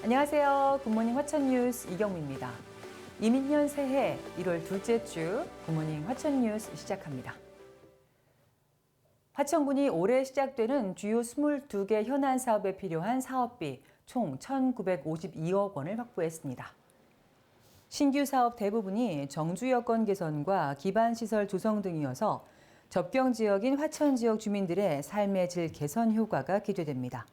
안녕하세요. 굿모닝 화천뉴스 이경미입니다. 이민년 새해 1월 둘째 주 굿모닝 화천뉴스 시작합니다. 화천군이 올해 시작되는 주요 22개 현안 사업에 필요한 사업비 총 1,952억 원을 확보했습니다. 신규 사업 대부분이 정주 여건 개선과 기반시설 조성 등이어서 접경 지역인 화천 지역 주민들의 삶의 질 개선 효과가 기대됩니다.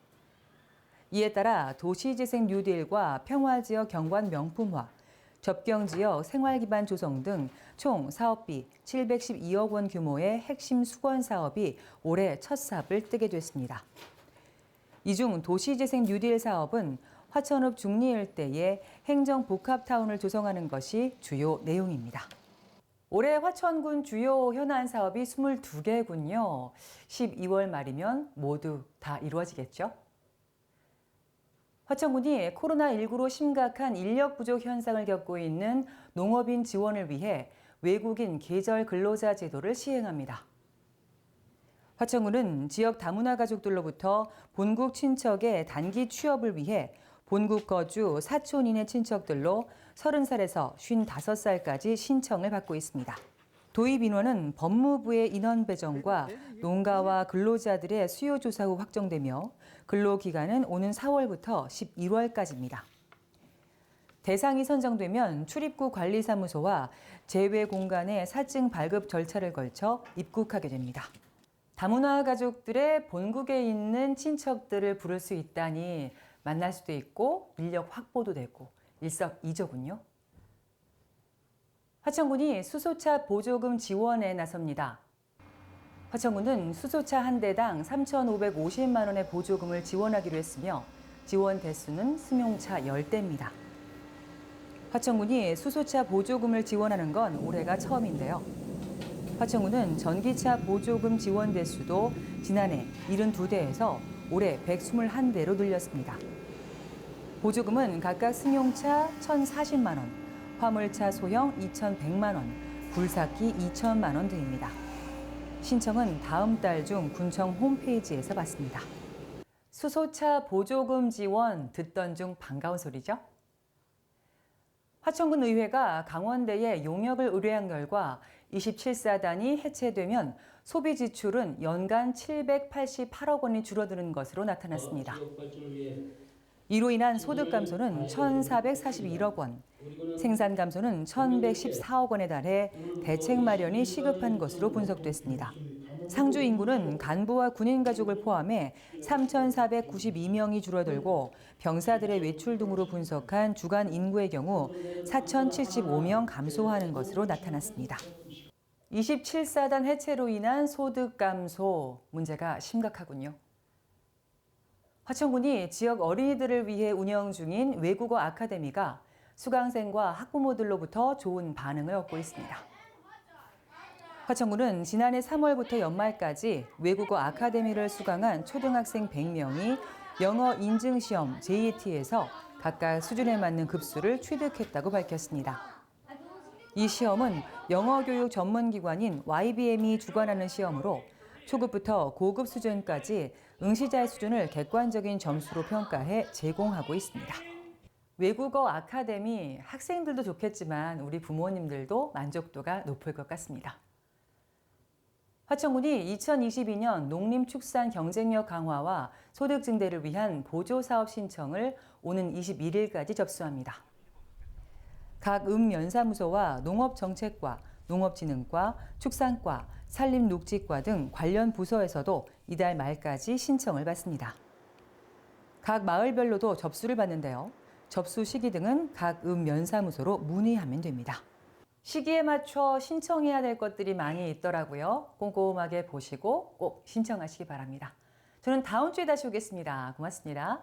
이에 따라 도시재생 뉴딜과 평화지역 경관 명품화, 접경지역 생활기반 조성 등 총 사업비 712억 원 규모의 핵심 수건 사업이 올해 첫 삽을 뜨게 됐습니다. 이 중 도시재생 뉴딜 사업은 화천읍 중리 일대에 행정복합타운을 조성하는 것이 주요 내용입니다. 올해 화천군 주요 현안 사업이 22개군요. 12월 말이면 모두 다 이루어지겠죠? 화천군이 코로나19로 심각한 인력 부족 현상을 겪고 있는 농업인 지원을 위해 외국인 계절 근로자 제도를 시행합니다. 화천군은 지역 다문화 가족들로부터 본국 친척의 단기 취업을 위해 본국 거주 사촌 이내 친척들로 30살에서 55살까지 신청을 받고 있습니다. 도입 인원은 법무부의 인원 배정과 농가와 근로자들의 수요 조사 후 확정되며 근로기간은 오는 4월부터 11월까지입니다. 대상이 선정되면 출입국 관리사무소와 제외 공간의 사증 발급 절차를 걸쳐 입국하게 됩니다. 다문화 가족들의 본국에 있는 친척들을 부를 수 있다니 만날 수도 있고 인력 확보도 되고 일석이조군요. 화천군이 수소차 보조금 지원에 나섭니다. 화천군은 수소차 한 대당 3,550만 원의 보조금을 지원하기로 했으며 지원 대수는 승용차 10대입니다. 화천군이 수소차 보조금을 지원하는 건 올해가 처음인데요. 화천군은 전기차 보조금 지원 대수도 지난해 72대에서 올해 121대로 늘렸습니다. 보조금은 각각 승용차 1,040만 원, 화물차 소형 2,100만 원, 굴삭기 2천만 원 등입니다. 신청은 다음 달 중 군청 홈페이지에서 받습니다. 수소차 보조금 지원 듣던 중 반가운 소리죠? 화천군 의회가 강원대에 용역을 의뢰한 결과 27사단이 해체되면 소비 지출은 연간 788억 원이 줄어드는 것으로 나타났습니다. 이로 인한 소득 감소는 1,441억 원, 생산 감소는 1,114억 원에 달해 대책 마련이 시급한 것으로 분석됐습니다. 상주 인구는 간부와 군인 가족을 포함해 3,492명이 줄어들고 병사들의 외출 등으로 분석한 주간 인구의 경우 4,075명 감소하는 것으로 나타났습니다. 27사단 해체로 인한 소득 감소 문제가 심각하군요. 화천군이 지역 어린이들을 위해 운영 중인 외국어 아카데미가 수강생과 학부모들로부터 좋은 반응을 얻고 있습니다. 화천군은 지난해 3월부터 연말까지 외국어 아카데미를 수강한 초등학생 100명이 영어 인증시험 JET에서 각각 수준에 맞는 급수를 취득했다고 밝혔습니다. 이 시험은 영어교육 전문기관인 YBM이 주관하는 시험으로 초급부터 고급 수준까지 응시자의 수준을 객관적인 점수로 평가해 제공하고 있습니다. 외국어 아카데미 학생들도 좋겠지만 우리 부모님들도 만족도가 높을 것 같습니다. 화천군이 2022년 농림축산 경쟁력 강화와 소득 증대를 위한 보조사업 신청을 오는 21일까지 접수합니다. 각 읍면사무소와 농업정책과, 농업진흥과, 축산과, 산림녹지과 등 관련 부서에서도 이달 말까지 신청을 받습니다. 각 마을별로도 접수를 받는데요. 접수 시기 등은 각 읍면사무소로 문의하면 됩니다. 시기에 맞춰 신청해야 될 것들이 많이 있더라고요. 꼼꼼하게 보시고 꼭 신청하시기 바랍니다. 저는 다음 주에 다시 오겠습니다. 고맙습니다.